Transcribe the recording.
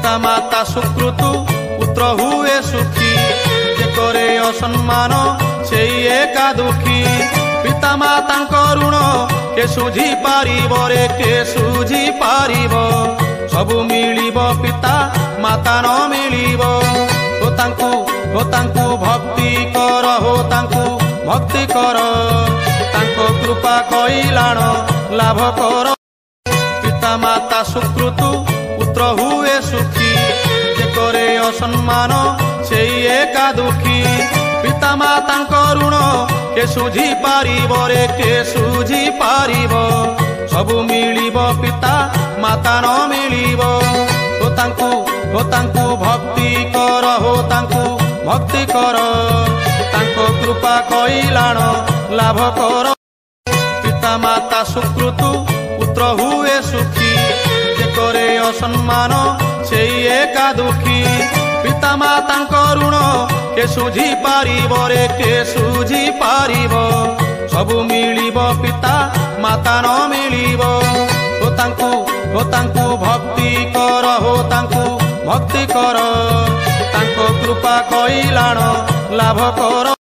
पिता माता सुकृतु पुत्र हुए सुखी जे करे असम्मान से एका दुखी पिता माता ऋण के सुझी पारिबो रे के सुझी पारिबो सबु मिलिबो पिता माता न मिलिबो हो तांकु भक्ति कर हो तांकु भक्ति कर तांको कृपा कइलाण लाभ कर पिता माता सुकृतु पुत्र हुए सुखी जे करे असम्मान से एका दुखी पिता माता ऋण के सुझी पारिबो रे के सुझी पारिबो सबु मिलिबो पिता माता न मिलिबो हो तांकु भक्ति कर हो तांकु भक्ति कर तांको कृपा कइलाण लाभ कर पिता माता सुकृतु पुत्र हुए सुखी जे करे असम्मान से एका दुखी पिता माता ऋण के सुझी पारिबो रे के सुझी पारिबो सबु मिलिबो पिता माता न मिलिबो हो तांकु भक्ति कर हो तांकु भक्ति कर तांको कृपा कइलाण लाभ कर।